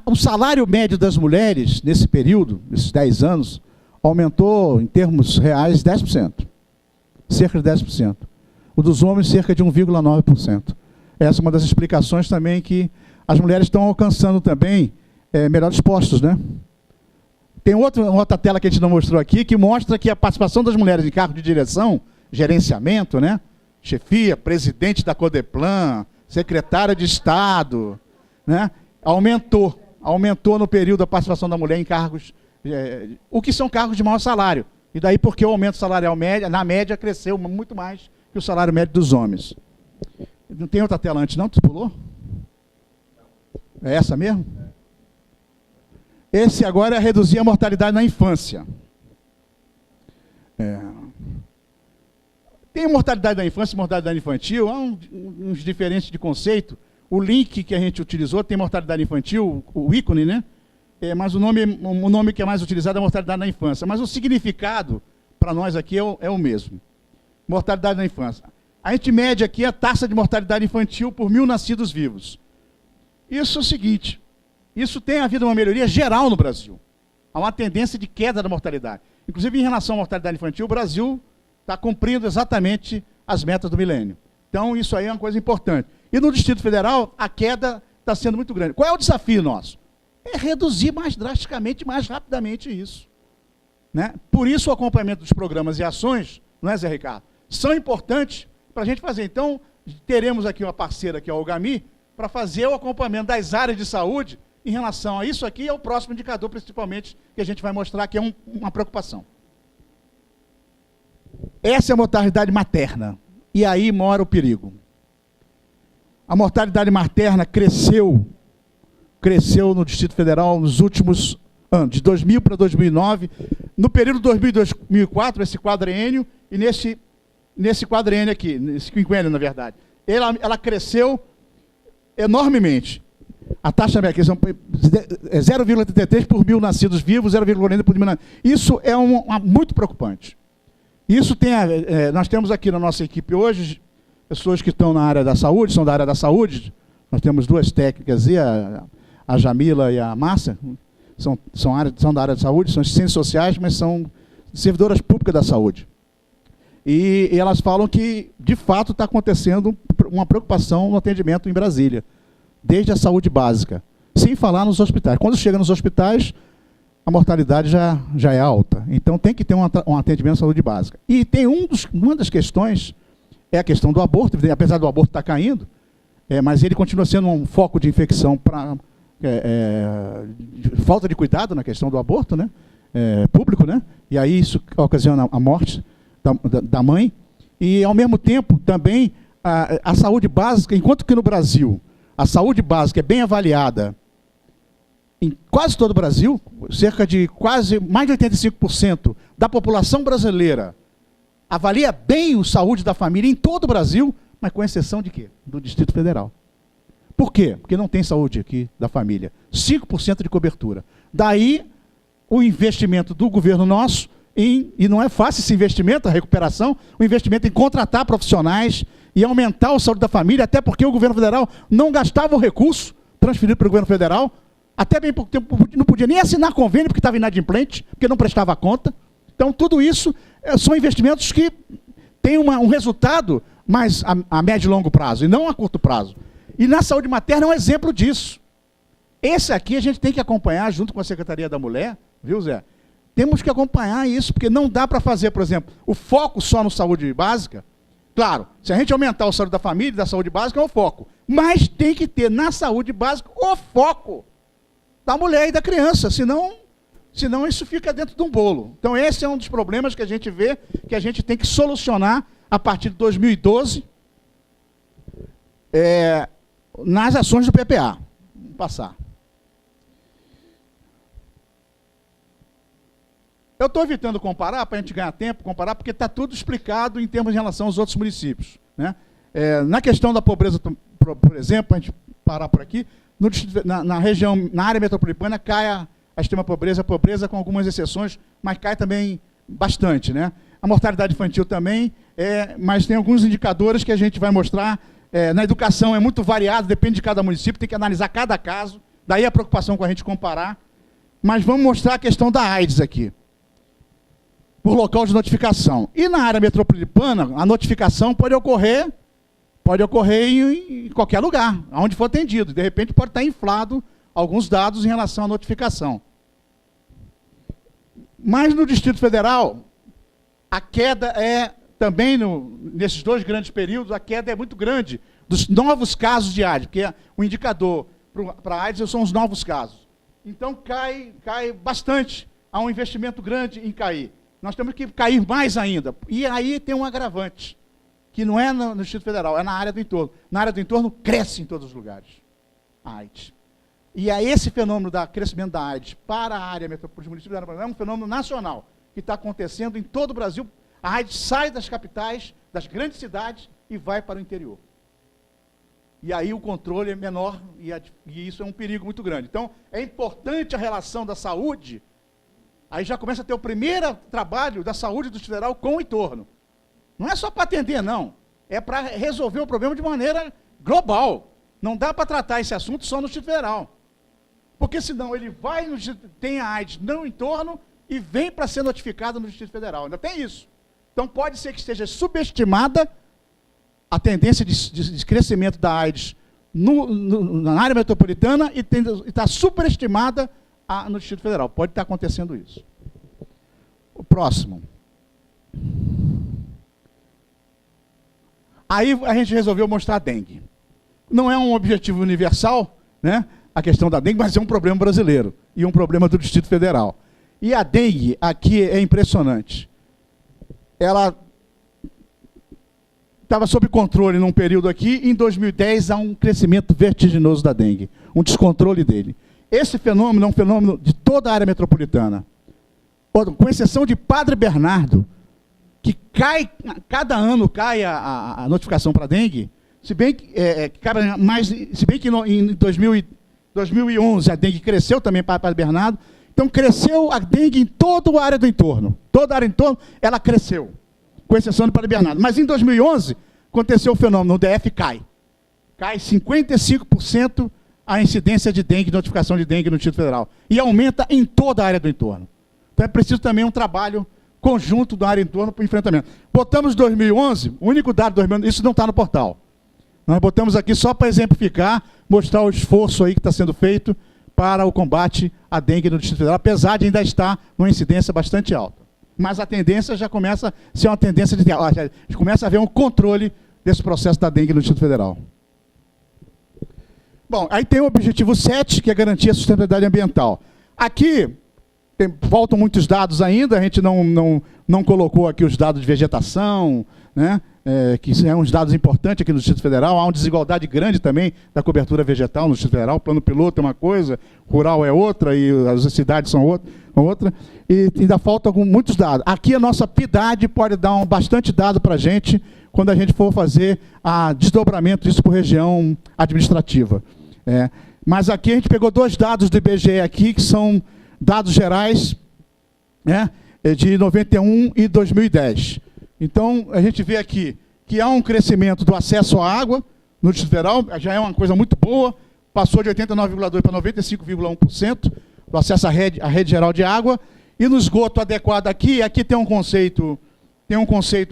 O salário médio das mulheres, nesse período, nesses 10 anos, aumentou, em termos reais, 10%. Cerca de 10%. O dos homens, cerca de 1,9%. Essa é uma das explicações também que as mulheres estão alcançando também melhores postos, né? Tem outra tela que a gente não mostrou aqui, que mostra que a participação das mulheres em cargo de direção, gerenciamento, né? Chefia, presidente da Codeplan, secretária de Estado, né? Aumentou no período a participação da mulher em cargos, o que são cargos de maior salário. E daí porque o aumento salarial médio, na média, cresceu muito mais que o salário médio dos homens. Não tem outra tela antes não? Tu pulou? É essa mesmo? Esse agora é reduzir a mortalidade na infância. Tem mortalidade da infância e mortalidade infantil, há uns diferentes de conceito. O link que a gente utilizou tem mortalidade infantil, o ícone, né? Mas o nome que é mais utilizado é mortalidade na infância. Mas o significado, para nós aqui, é o mesmo. Mortalidade na infância. A gente mede aqui a taxa de mortalidade infantil por 1.000 nascidos vivos. Isso é o seguinte, isso tem havido uma melhoria geral no Brasil. Há uma tendência de queda da mortalidade. Inclusive, em relação à mortalidade infantil, o Brasil está cumprindo exatamente as metas do milênio. Então, isso aí é uma coisa importante. E no Distrito Federal, a queda está sendo muito grande. Qual é o desafio nosso? É reduzir mais drasticamente, mais rapidamente isso. Né? Por isso o acompanhamento dos programas e ações, não é, Zé Ricardo? São importantes para a gente fazer. Então, teremos aqui uma parceira, que é a Ogami, para fazer o acompanhamento das áreas de saúde em relação a isso aqui, é o próximo indicador, principalmente, que a gente vai mostrar que é uma preocupação. Essa é a mortalidade materna. E aí mora o perigo. A mortalidade materna cresceu no Distrito Federal nos últimos anos, de 2000 para 2009, no período 2000-2004, esse quadriênio, e nesse quadriênio aqui, nesse quinquênio, na verdade. Ela cresceu enormemente. A taxa média é 0,33 por 1.000 nascidos vivos, 0,40 por 1.000 nascidos. Isso é muito preocupante. Isso nós temos aqui na nossa equipe hoje pessoas que estão na área da saúde, são da área da saúde. Nós temos duas técnicas, a Jamila e a Márcia, são da área da saúde, são ciências sociais, mas são servidoras públicas da saúde. E elas falam que, de fato, está acontecendo uma preocupação no atendimento em Brasília, desde a saúde básica, sem falar nos hospitais. Quando chega nos hospitais, a mortalidade já é alta. Então, tem que ter um atendimento à saúde básica. E tem uma das questões, é a questão do aborto, apesar do aborto estar caindo, mas ele continua sendo um foco de infecção para falta de cuidado na questão do aborto, né? Público, né? E aí isso ocasiona a morte da mãe. E, ao mesmo tempo, também, a saúde básica, enquanto que no Brasil a saúde básica é bem avaliada em quase todo o Brasil, cerca de mais de 85% da população brasileira avalia bem a saúde da família em todo o Brasil, mas com exceção de quê? Do Distrito Federal. Por quê? Porque não tem saúde aqui da família. 5% de cobertura. Daí, o investimento do governo nosso, e não é fácil esse investimento, a recuperação, o investimento em contratar profissionais e aumentar a saúde da família, até porque o governo federal não gastava o recurso transferido para o governo federal, até bem pouco tempo não podia nem assinar convênio, porque estava inadimplente, porque não prestava conta. Então, tudo isso são investimentos que têm um resultado mais a médio e longo prazo, e não a curto prazo. E na saúde materna é um exemplo disso. Esse aqui a gente tem que acompanhar junto com a Secretaria da Mulher, viu, Zé? Temos que acompanhar isso, porque não dá para fazer, por exemplo, o foco só no saúde básica. Claro, se a gente aumentar o saúde da família e da saúde básica, é o foco. Mas tem que ter na saúde básica o foco da mulher e da criança, senão isso fica dentro de um bolo. Então esse é um dos problemas que a gente vê, que a gente tem que solucionar a partir de 2012, nas ações do PPA. Vamos passar. Eu estou evitando comparar, para a gente ganhar tempo, porque está tudo explicado em termos de relação aos outros municípios. né? Na questão da pobreza, por exemplo, a gente parar por aqui, na região, na área metropolitana, cai a extrema pobreza, a pobreza com algumas exceções, mas cai também bastante, né? A mortalidade infantil também, mas tem alguns indicadores que a gente vai mostrar. Na educação é muito variado, depende de cada município, tem que analisar cada caso, daí a preocupação com a gente comparar. Mas vamos mostrar a questão da AIDS aqui, por local de notificação. E na área metropolitana, a notificação pode ocorrer em qualquer lugar, onde for atendido. De repente pode estar inflado alguns dados em relação à notificação. Mas no Distrito Federal, a queda também, nesses 2 grandes períodos, a queda é muito grande dos novos casos de AIDS, porque o indicador para a AIDS são os novos casos. Então cai bastante, há um investimento grande em cair. Nós temos que cair mais ainda. E aí tem um agravante, que não é no Distrito Federal, é na área do entorno. Na área do entorno cresce em todos os lugares a AIDS. E é esse fenômeno do crescimento da AIDS para a área metropolitana, município da área, é um fenômeno nacional, que está acontecendo em todo o Brasil. A AIDS sai das capitais, das grandes cidades, e vai para o interior. E aí o controle é menor, e isso é um perigo muito grande. Então, é importante a relação da saúde, aí já começa a ter o primeiro trabalho da saúde do Distrito Federal com o entorno. Não é só para atender, não. É para resolver o problema de maneira global. Não dá para tratar esse assunto só no Distrito Federal. Porque senão ele tem a AIDS no entorno e vem para ser notificado no Distrito Federal. Ainda tem isso. Então pode ser que esteja subestimada a tendência de crescimento da AIDS na área metropolitana e está superestimada no Distrito Federal. Pode estar acontecendo isso. O próximo. Aí a gente resolveu mostrar a dengue. Não é um objetivo universal, né, a questão da dengue, mas é um problema brasileiro e um problema do Distrito Federal. E a dengue aqui é impressionante. Ela estava sob controle num período aqui, em 2010 há um crescimento vertiginoso da dengue, um descontrole dele. Esse fenômeno é um fenômeno de toda a área metropolitana. Com exceção de Padre Bernardo, que cada ano cai a notificação para dengue, se bem que em 2011 a dengue cresceu também para Padre Bernardo, então cresceu a dengue em toda a área do entorno. Toda a área do entorno, ela cresceu, com exceção de Padre Bernardo. Mas em 2011, aconteceu o fenômeno, o DF cai. Cai 55% a incidência de dengue, notificação de dengue no Distrito Federal. E aumenta em toda a área do entorno. Então é preciso também um trabalho conjunto da área do entorno para o enfrentamento. Botamos 2011, o único dado de 2011, isso não está no portal. Nós botamos aqui só para exemplificar, mostrar o esforço aí que está sendo feito para o combate à dengue no Distrito Federal, apesar de ainda estar numa incidência bastante alta. Mas a tendência já começa a ser uma tendência já começa a haver um controle desse processo da dengue no Distrito Federal. Bom, aí tem o objetivo 7, que é garantir a sustentabilidade ambiental. Aqui, faltam muitos dados ainda, a gente não colocou aqui os dados de vegetação, né, que são uns dados importantes aqui no Distrito Federal. Há uma desigualdade grande também da cobertura vegetal no Distrito Federal. O plano piloto é uma coisa, rural é outra, e as cidades são outra. E ainda faltam muitos dados. Aqui a nossa PIDAD pode dar bastante dado para a gente quando a gente for fazer a desdobramento disso por região administrativa. Mas aqui a gente pegou 2 dados do IBGE aqui, que são dados gerais, né, de 91 e 2010. Então, a gente vê aqui que há um crescimento do acesso à água no Distrito Federal, já é uma coisa muito boa, passou de 89,2% para 95,1% do acesso à rede geral de água, e no esgoto adequado aqui tem um conceito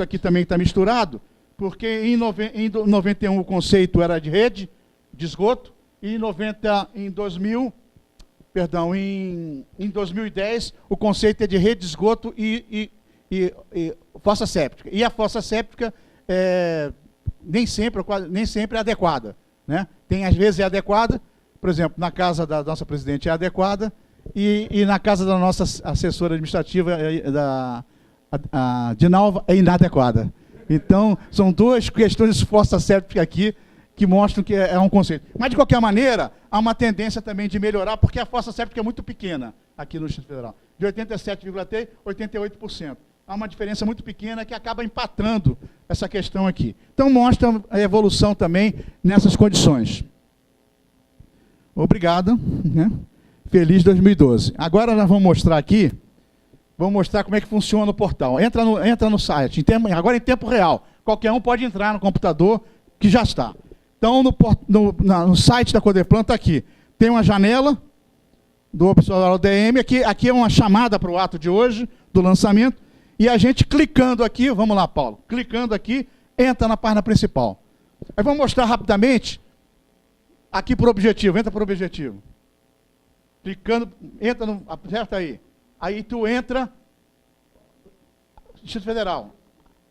aqui também que está misturado, porque em 91 o conceito era de rede, de esgoto, e em 2010 o conceito é de rede de esgoto e fossa séptica. E a fossa séptica nem sempre é adequada, né? Às vezes é adequada, por exemplo, na casa da nossa presidente é adequada, e na casa da nossa assessora administrativa, a Dinalva, é inadequada. Então, são 2 questões de fossa séptica aqui que mostram que é um conceito. Mas, de qualquer maneira, há uma tendência também de melhorar, porque a fossa séptica é muito pequena aqui no Distrito Federal. De 87,3% a 88%. há uma diferença muito pequena que acaba empatando essa questão aqui. Então, mostra a evolução também nessas condições. Obrigado. Né? Feliz 2012. Agora nós vamos mostrar aqui, vamos mostrar como é que funciona o portal. Entra no site, agora em tempo real. Qualquer um pode entrar no computador, que já está. Então, no site da Codeplan está aqui. Tem uma janela do Observatório DM, aqui é uma chamada para o ato de hoje, do lançamento, e a gente clicando aqui, vamos lá, Paulo, clicando aqui, entra na página principal. Aí vamos mostrar rapidamente, aqui por objetivo, entra por objetivo. Clicando, entra no, aperta aí. Aí tu entra, Distrito Federal.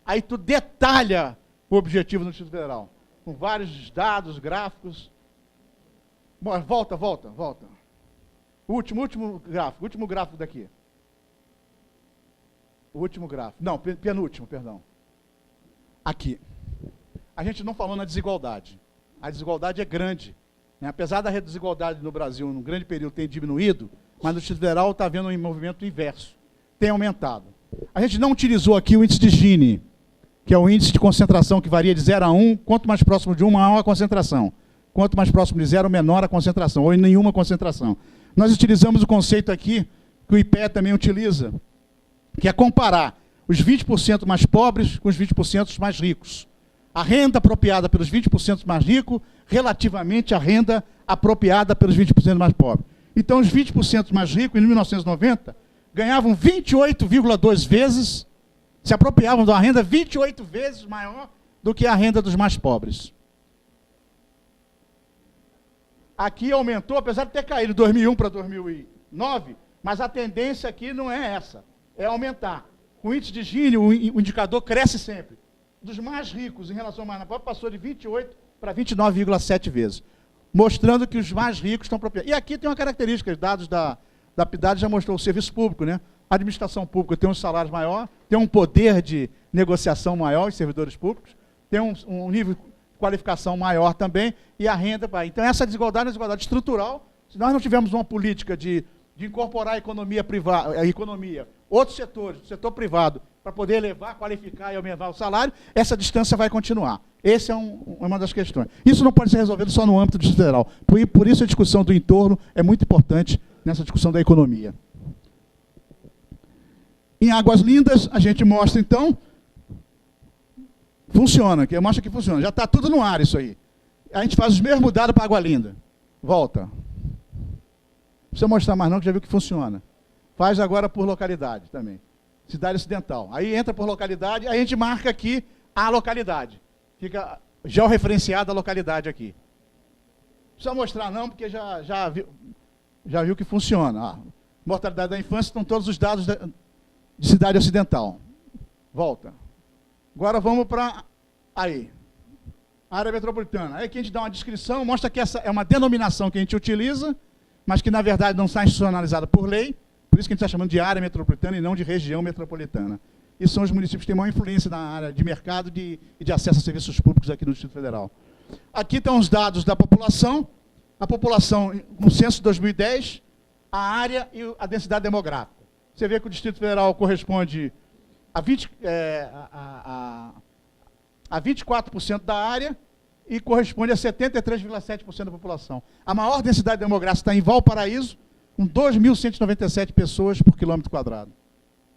Aí tu detalha o objetivo do Distrito Federal, com vários dados, gráficos. Bom, volta. O último gráfico daqui. O último gráfico. Não, penúltimo, perdão. Aqui. A gente não falou na desigualdade. A desigualdade é grande. Né? Apesar da desigualdade no Brasil, num grande período, ter diminuído, mas no Distrito Federal está havendo um movimento inverso. Tem aumentado. A gente não utilizou aqui o índice de Gini, que é o índice de concentração que varia de 0 a 1. Quanto mais próximo de 1, maior a concentração. Quanto mais próximo de 0, menor a concentração, ou em nenhuma concentração. Nós utilizamos o conceito aqui, que o IPEA também utiliza, que é comparar os 20% mais pobres com os 20% mais ricos. A renda apropriada pelos 20% mais ricos relativamente à renda apropriada pelos 20% mais pobres. Então, os 20% mais ricos, em 1990, ganhavam 28,2 vezes, se apropriavam de uma renda 28 vezes maior do que a renda dos mais pobres. Aqui aumentou, apesar de ter caído de 2001 para 2009, mas a tendência aqui não é essa, é aumentar. O índice de Gini, o indicador cresce sempre. Dos mais ricos em relação ao mais pobres, passou de 28 para 29,7 vezes, mostrando que os mais ricos estão apropriados. E aqui tem uma característica, os dados da PIDAD já mostrou o serviço público, né? A administração pública tem um salário maior, tem um poder de negociação maior, os servidores públicos, tem um nível de qualificação maior também, e a renda vai. Então, essa desigualdade é uma desigualdade estrutural. Se nós não tivermos uma política de incorporar a economia privada, outros setores, o setor privado, para poder elevar, qualificar e aumentar o salário, essa distância vai continuar. Essa é uma das questões. Isso não pode ser resolvido só no âmbito do Distrito Federal. Por isso a discussão do entorno é muito importante nessa discussão da economia. Em Águas Lindas, a gente mostra, então, funciona, mostra que funciona. Já está tudo no ar isso aí. A gente faz os mesmos dados para Água Linda. Volta. Não precisa mostrar mais não, que já viu que funciona. Faz agora por localidade também. Cidade Ocidental. Aí entra por localidade, aí a gente marca aqui a localidade. Fica georreferenciada a localidade aqui. Não precisa mostrar não, porque já viu que funciona. Ah, mortalidade da infância, estão todos os dados de Cidade Ocidental. Volta. Agora vamos para aí. Área metropolitana. Aí aqui a gente dá uma descrição, mostra que essa é uma denominação que a gente utiliza, mas que na verdade não está institucionalizada por lei. Por isso que a gente está chamando de área metropolitana e não de região metropolitana. E são os municípios que têm maior influência na área de mercado e de acesso a serviços públicos aqui no Distrito Federal. Aqui estão os dados da população. A população, no censo de 2010, a área e a densidade demográfica. Você vê que o Distrito Federal corresponde a 24% da área e corresponde a 73,7% da população. A maior densidade demográfica está em Valparaíso, com 2.197 pessoas por quilômetro quadrado.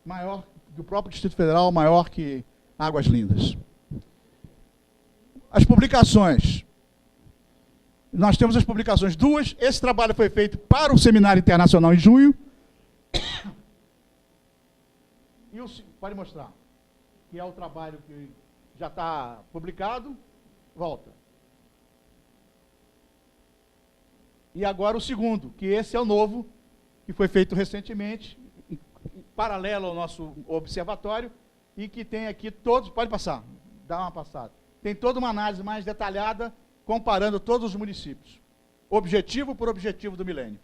Maior que o próprio Distrito Federal, maior que Águas Lindas. As publicações. Nós temos as publicações duas. Esse trabalho foi feito para o Seminário Internacional em junho. E pode mostrar. Que é o trabalho que já está publicado. Volta. E agora o segundo, que esse é o novo, que foi feito recentemente, em paralelo ao nosso observatório, e que tem aqui todos, pode passar, dá uma passada, tem toda uma análise mais detalhada, comparando todos os municípios, objetivo por objetivo do milênio.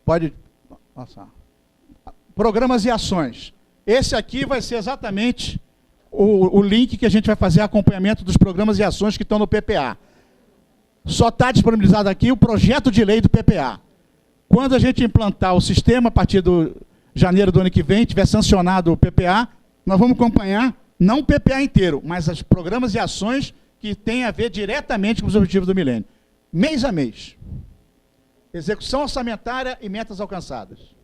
Pode passar. Programas e ações. Esse aqui vai ser exatamente o link que a gente vai fazer acompanhamento dos programas e ações que estão no PPA. Só está disponibilizado aqui o projeto de lei do PPA. Quando a gente implantar o sistema a partir janeiro do ano que vem, tiver sancionado o PPA, nós vamos acompanhar, não o PPA inteiro, mas os programas e ações que têm a ver diretamente com os objetivos do milênio. Mês a mês. Execução orçamentária e metas alcançadas.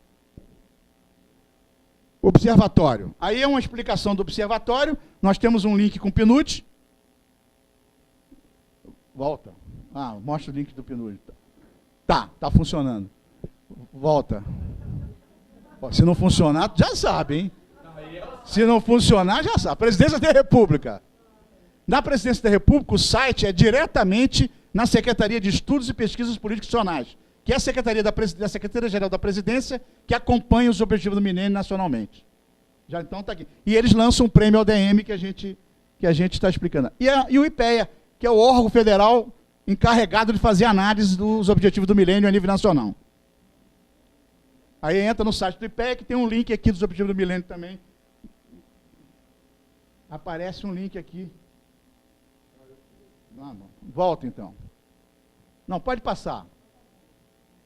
Observatório. Aí é uma explicação do observatório. Nós temos um link com o PNUD. Volta. Ah, mostra o link do PNUD. Tá funcionando. Volta. Se não funcionar, já sabe, hein? Se não funcionar, já sabe. Presidência da República. Na Presidência da República, o site é diretamente na Secretaria de Estudos e Pesquisas Políticos Institucionais, que é a Secretaria-Geral da Presidência, que acompanha os objetivos do milênio nacionalmente. Já então está aqui. E eles lançam um prêmio ODM que a gente está explicando. E o IPEA, que é o órgão federal encarregado de fazer análise dos objetivos do milênio a nível nacional. Aí entra no site do IPEA, que tem um link aqui dos objetivos do milênio também. Aparece um link aqui. Não, volta então. Não, pode passar.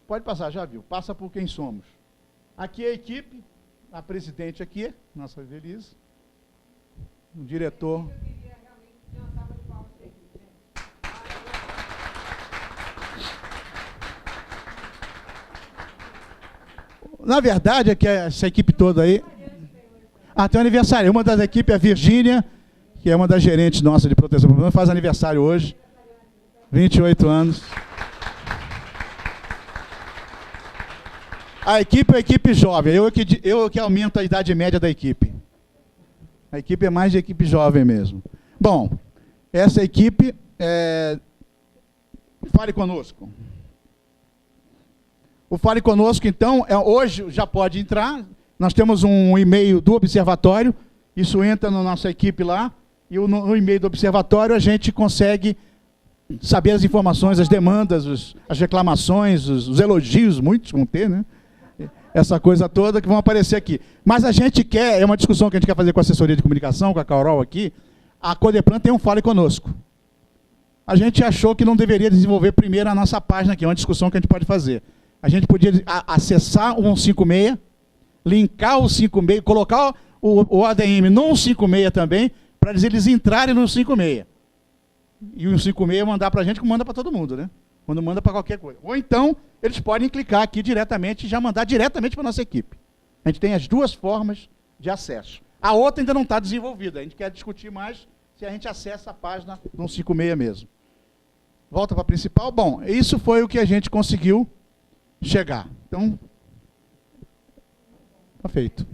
Pode passar, já viu. Passa por quem somos. Aqui é a equipe, a presidente aqui, nossa Elise, o diretor. Na verdade, é que essa equipe toda aí... Ah, tem um aniversário. Uma das equipes é a Virgínia, que é uma das gerentes nossas de proteção popular, faz aniversário hoje. 28 anos. A equipe é a equipe jovem. Eu que aumento a idade média da equipe. A equipe é mais de equipe jovem mesmo. Bom, essa equipe... Fale conosco. O Fale Conosco, então, hoje já pode entrar. Nós temos um e-mail do Observatório. Isso entra na nossa equipe lá. E no e-mail do Observatório a gente consegue saber as informações, as demandas, as reclamações, os elogios, muitos vão ter, né? Essa coisa toda que vão aparecer aqui. Mas a gente quer, é uma discussão que a gente quer fazer com a assessoria de comunicação, com a Carol aqui, a Codeplan tem um Fale Conosco. A gente achou que não deveria desenvolver primeiro a nossa página aqui, é uma discussão que a gente pode fazer. A gente podia acessar o 156, linkar o 56, colocar o ADM no 156 também, para eles entrarem no 156. E o 156 mandar para a gente, como manda para todo mundo, né? Quando manda para qualquer coisa. Ou então, eles podem clicar aqui diretamente e já mandar diretamente para a nossa equipe. A gente tem as duas formas de acesso. A outra ainda não está desenvolvida. A gente quer discutir mais se a gente acessa a página no 156 mesmo. Volta para a principal. Bom, isso foi o que a gente conseguiu chegar. Então, está feito.